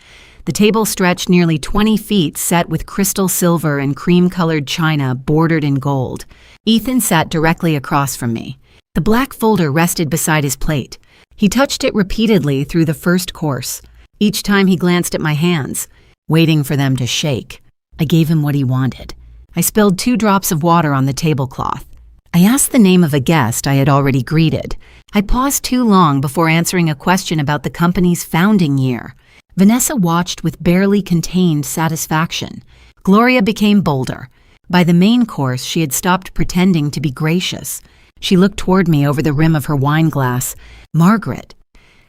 The table stretched nearly 20 feet, set with crystal silver and cream-colored china bordered in gold. Ethan sat directly across from me. The black folder rested beside his plate. He touched it repeatedly through the first course. Each time he glanced at my hands, waiting for them to shake. I gave him what he wanted. I spilled 2 drops of water on the tablecloth. I asked the name of a guest I had already greeted. I paused too long before answering a question about the company's founding year. Vanessa watched with barely contained satisfaction. Gloria became bolder. By the main course, she had stopped pretending to be gracious. She looked toward me over the rim of her wine glass. "Margaret,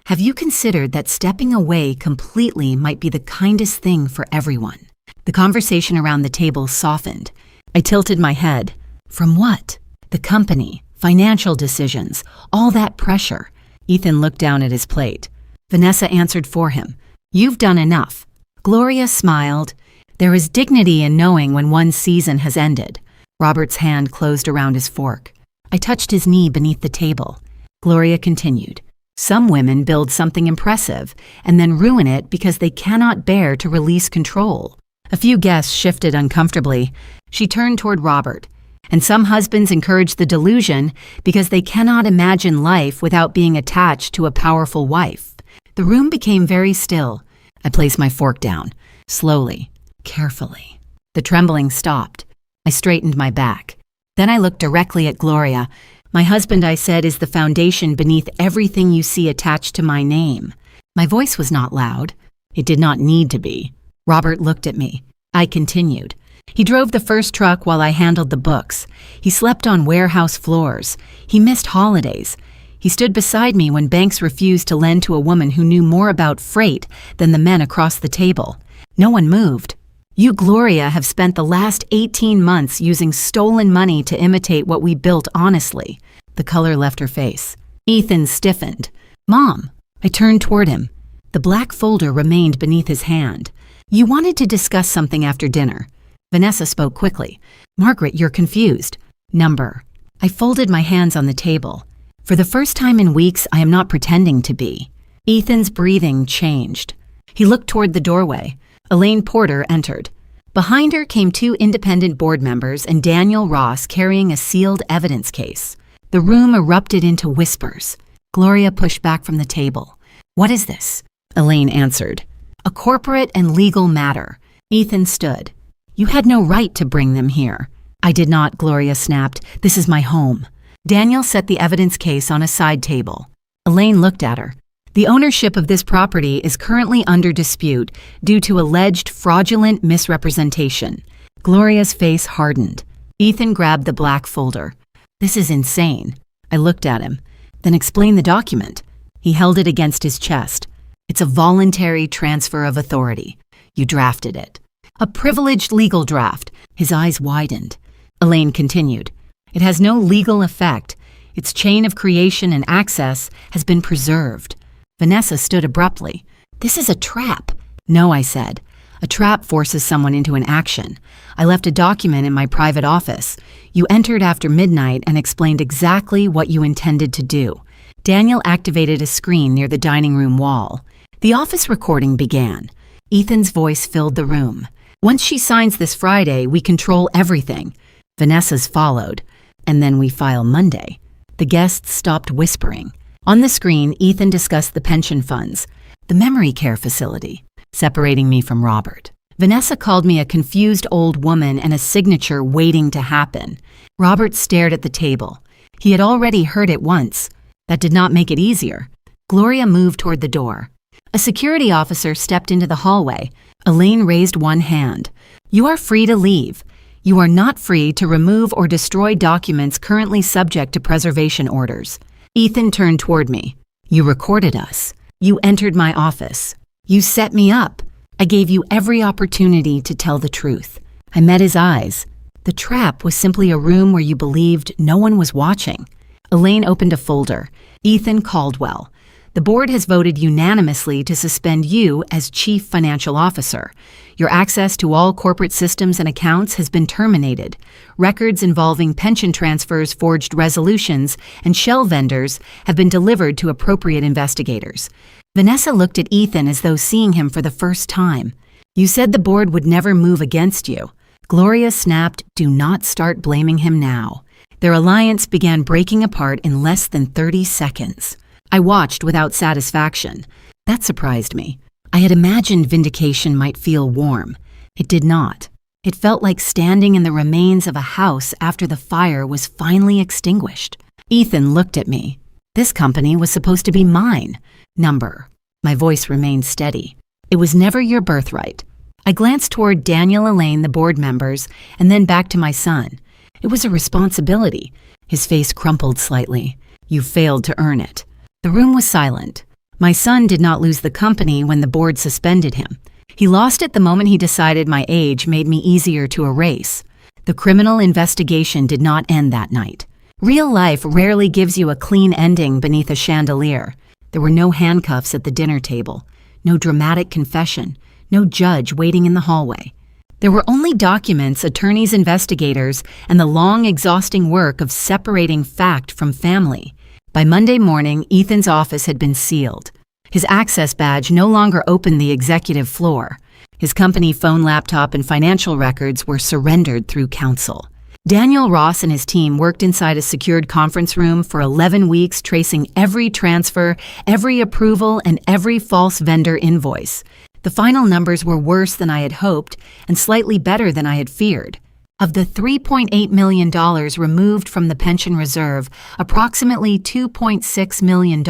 have you considered that stepping away completely might be the kindest thing for everyone?" The conversation around the table softened. I tilted my head. From what? The company, financial decisions, all that pressure. Ethan looked down at his plate. Vanessa answered for him. "You've done enough." Gloria smiled. There is dignity in knowing when one's season has ended. Robert's hand closed around his fork. I touched his knee beneath the table. Gloria continued. "Some women build something impressive and then ruin it because they cannot bear to release control." A few guests shifted uncomfortably. She turned toward Robert. "And some husbands encourage the delusion because they cannot imagine life without being attached to a powerful wife." The room became very still. I placed my fork down, slowly, carefully. The trembling stopped. I straightened my back. Then I looked directly at Gloria. "My husband," I said, "is the foundation beneath everything you see attached to my name." My voice was not loud. It did not need to be. Robert looked at me. I continued. He drove the first truck while I handled the books. He slept on warehouse floors. He missed holidays. He stood beside me when banks refused to lend to a woman who knew more about freight than the men across the table. No one moved. You, Gloria, have spent the last 18 months using stolen money to imitate what we built honestly. The color left her face. Ethan stiffened. Mom. I turned toward him. The black folder remained beneath his hand. You wanted to discuss something after dinner. Vanessa spoke quickly. Margaret, you're confused. Number. I folded my hands on the table. For the first time in weeks, I am not pretending to be. Ethan's breathing changed. He looked toward the doorway. Elaine Porter entered. Behind her came 2 independent board members and Daniel Ross carrying a sealed evidence case. The room erupted into whispers. Gloria pushed back from the table. What is this? Elaine answered. A corporate and legal matter. Ethan stood. You had no right to bring them here. I did not, Gloria snapped. This is my home. Daniel set the evidence case on a side table. Elaine looked at her. The ownership of this property is currently under dispute due to alleged fraudulent misrepresentation. Gloria's face hardened. Ethan grabbed the black folder. This is insane. I looked at him. Then explain the document. He held it against his chest. It's a voluntary transfer of authority. You drafted it. A privileged legal draft. His eyes widened. Elaine continued. It has no legal effect. Its chain of creation and access has been preserved. Vanessa stood abruptly. This is a trap. No, I said. A trap forces someone into an action. I left a document in my private office. You entered after midnight and explained exactly what you intended to do. Daniel activated a screen near the dining room wall. The office recording began. Ethan's voice filled the room. Once she signs this Friday, we control everything. Vanessa's followed. And then we file Monday. The guests stopped whispering. On the screen, Ethan discussed the pension funds, the memory care facility, separating me from Robert. Vanessa called me a confused old woman and a signature waiting to happen. Robert stared at the table. He had already heard it once. That did not make it easier. Gloria moved toward the door. A security officer stepped into the hallway. Elaine raised one hand. You are free to leave. You are not free to remove or destroy documents currently subject to preservation orders. Ethan turned toward me. You recorded us. You entered my office. You set me up. I gave you every opportunity to tell the truth. I met his eyes. The trap was simply a room where you believed no one was watching. Elaine opened a folder. Ethan Caldwell. The board has voted unanimously to suspend you as Chief Financial Officer. Your access to all corporate systems and accounts has been terminated. Records involving pension transfers, forged resolutions, and shell vendors have been delivered to appropriate investigators. Vanessa looked at Ethan as though seeing him for the first time. You said the board would never move against you. Gloria snapped, do not start blaming him now. Their alliance began breaking apart in less than 30 seconds. I watched without satisfaction. That surprised me. I had imagined vindication might feel warm. It did not. It felt like standing in the remains of a house after the fire was finally extinguished. Ethan looked at me. This company was supposed to be mine. Number. My voice remained steady. It was never your birthright. I glanced toward Daniel, Elaine, the board members, and then back to my son. It was a responsibility. His face crumpled slightly. You failed to earn it. The room was silent. My son did not lose the company when the board suspended him. He lost it the moment he decided my age made me easier to erase. The criminal investigation did not end that night. Real life rarely gives you a clean ending beneath a chandelier. There were no handcuffs at the dinner table, no dramatic confession, no judge waiting in the hallway. There were only documents, attorneys, investigators, and the long, exhausting work of separating fact from family. By Monday morning, Ethan's office had been sealed. His access badge no longer opened the executive floor. His company phone, laptop, and financial records were surrendered through counsel. Daniel Ross and his team worked inside a secured conference room for 11 weeks, tracing every transfer, every approval, and every false vendor invoice. The final numbers were worse than I had hoped and slightly better than I had feared. Of the $3.8 million removed from the pension reserve, approximately $2.6 million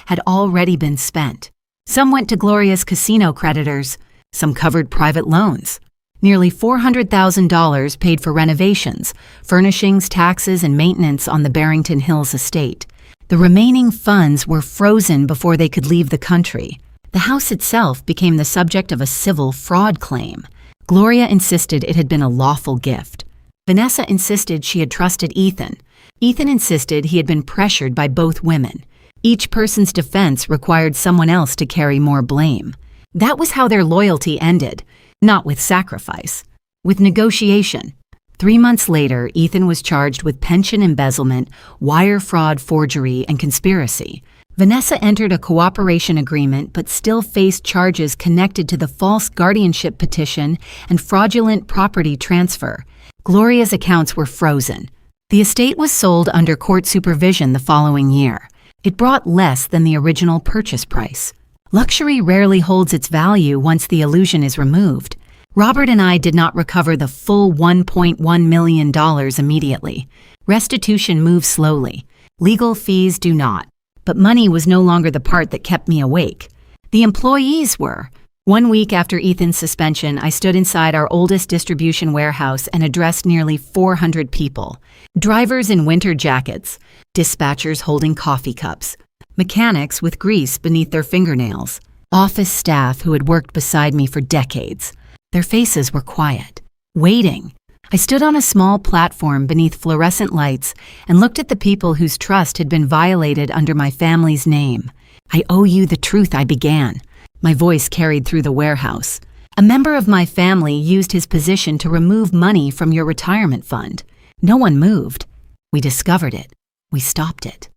had already been spent. Some went to Gloria's casino creditors, some covered private loans. Nearly $400,000 paid for renovations, furnishings, taxes, and maintenance on the Barrington Hills estate. The remaining funds were frozen before they could leave the country. The house itself became the subject of a civil fraud claim. Gloria insisted it had been a lawful gift. Vanessa insisted she had trusted Ethan. Ethan insisted he had been pressured by both women. Each person's defense required someone else to carry more blame. That was how their loyalty ended, not with sacrifice, with negotiation. 3 months later, Ethan was charged with pension embezzlement, wire fraud, forgery, and conspiracy. Vanessa entered a cooperation agreement but still faced charges connected to the false guardianship petition and fraudulent property transfer. Gloria's accounts were frozen. The estate was sold under court supervision the following year. It brought less than the original purchase price. Luxury rarely holds its value once the illusion is removed. Robert and I did not recover the full $1.1 million immediately. Restitution moves slowly. Legal fees do not. But money was no longer the part that kept me awake. The employees were. 1 week after Ethan's suspension, I stood inside our oldest distribution warehouse and addressed nearly 400 people. Drivers in winter jackets, dispatchers holding coffee cups, mechanics with grease beneath their fingernails, office staff who had worked beside me for decades. Their faces were quiet, waiting. I stood on a small platform beneath fluorescent lights and looked at the people whose trust had been violated under my family's name. "I owe you the truth," I began. My voice carried through the warehouse. "A member of my family used his position to remove money from your retirement fund. No one moved. We discovered it. We stopped it.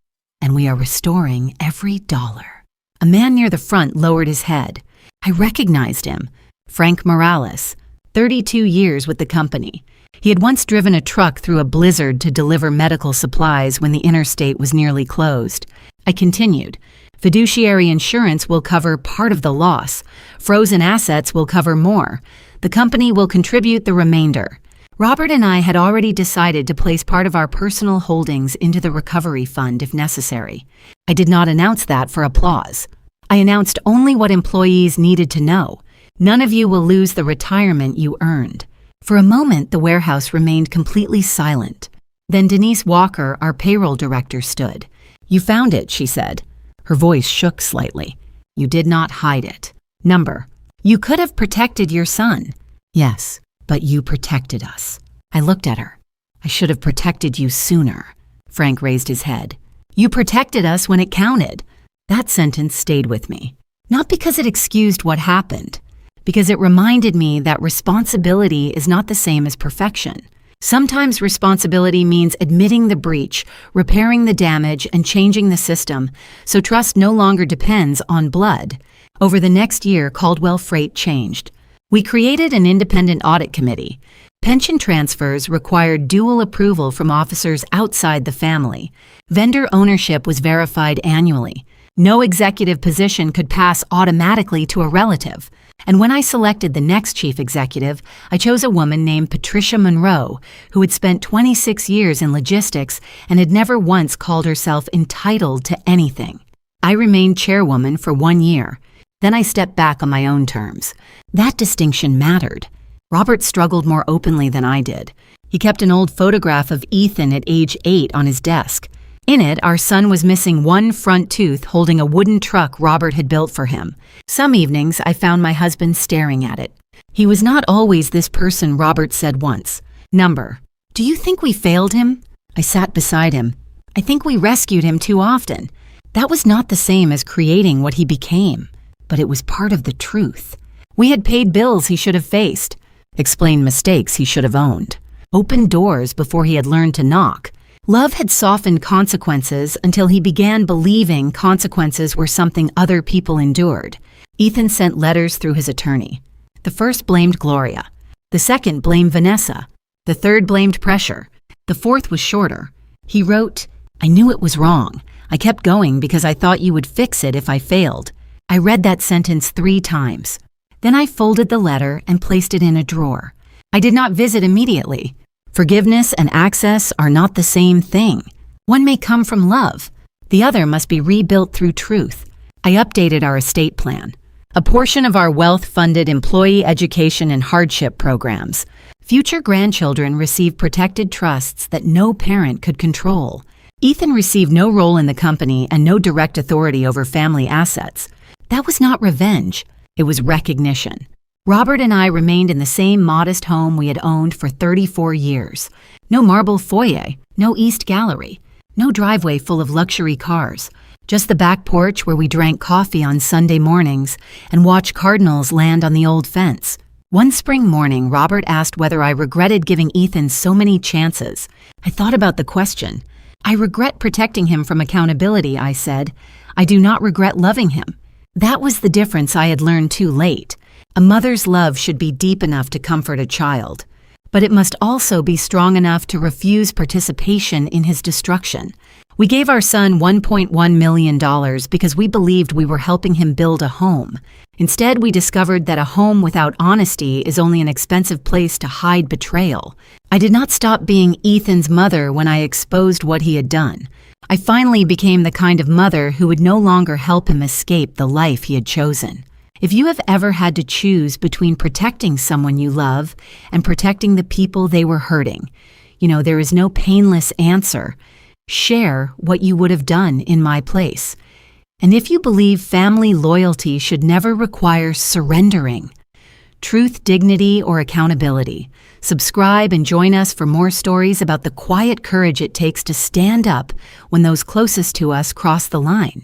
And we are restoring every dollar." A man near the front lowered his head. I recognized him. Frank Morales, 32 years with the company. He had once driven a truck through a blizzard to deliver medical supplies when the interstate was nearly closed. I continued. "Fiduciary insurance will cover part of the loss. Frozen assets will cover more. The company will contribute the remainder." Robert and I had already decided to place part of our personal holdings into the recovery fund if necessary. I did not announce that for applause. I announced only what employees needed to know. None of you will lose the retirement you earned. For a moment, the warehouse remained completely silent. Then Denise Walker, our payroll director, stood. "You found it," she said. Her voice shook slightly. "You did not hide it. Number. You could have protected your son." "Yes, but you protected us." I looked at her. "I should have protected you sooner." Frank raised his head. "You protected us when it counted." That sentence stayed with me. Not because it excused what happened, because it reminded me that responsibility is not the same as perfection. Sometimes responsibility means admitting the breach, repairing the damage, and changing the system, so trust no longer depends on blood. Over the next year, Caldwell Freight changed. We created an independent audit committee. Pension transfers required dual approval from officers outside the family. Vendor ownership was verified annually. No executive position could pass automatically to a relative. And when I selected the next chief executive, I chose a woman named Patricia Monroe, who had spent 26 years in logistics and had never once called herself entitled to anything. I remained chairwoman for 1 year. Then I stepped back on my own terms. That distinction mattered. Robert struggled more openly than I did. He kept an old photograph of Ethan at age 8 on his desk. In it, our son was missing one front tooth holding a wooden truck Robert had built for him. Some evenings, I found my husband staring at it. "He was not always this person," Robert said once. Number. "Do you think we failed him?" I sat beside him. "I think we rescued him too often." That was not the same as creating what he became, but it was part of the truth. We had paid bills he should have faced, explained mistakes he should have owned, opened doors before he had learned to knock. Love had softened consequences until he began believing consequences were something other people endured. Ethan sent letters through his attorney. The first blamed Gloria. The second blamed Vanessa. The third blamed pressure. The fourth was shorter. He wrote, "I knew it was wrong. I kept going because I thought you would fix it if I failed." I read that sentence 3 times. Then I folded the letter and placed it in a drawer. I did not visit immediately. Forgiveness and access are not the same thing. One may come from love. The other must be rebuilt through truth. I updated our estate plan. A portion of our wealth funded employee education and hardship programs. Future grandchildren receive protected trusts that no parent could control. Ethan received no role in the company and no direct authority over family assets. That was not revenge, it was recognition. Robert and I remained in the same modest home we had owned for 34 years. No marble foyer, no east gallery, no driveway full of luxury cars, just the back porch where we drank coffee on Sunday mornings and watched cardinals land on the old fence. One spring morning, Robert asked whether I regretted giving Ethan so many chances. I thought about the question. I regret protecting him from accountability, I said. I do not regret loving him. That was the difference I had learned too late. A mother's love should be deep enough to comfort a child, but it must also be strong enough to refuse participation in his destruction. We gave our son $1.1 million because we believed we were helping him build a home. Instead, we discovered that a home without honesty is only an expensive place to hide betrayal. I did not stop being Ethan's mother when I exposed what he had done. I finally became the kind of mother who would no longer help him escape the life he had chosen. If you have ever had to choose between protecting someone you love and protecting the people they were hurting, there is no painless answer. Share what you would have done in my place. And if you believe family loyalty should never require surrendering, truth, dignity, or accountability, subscribe and join us for more stories about the quiet courage it takes to stand up when those closest to us cross the line.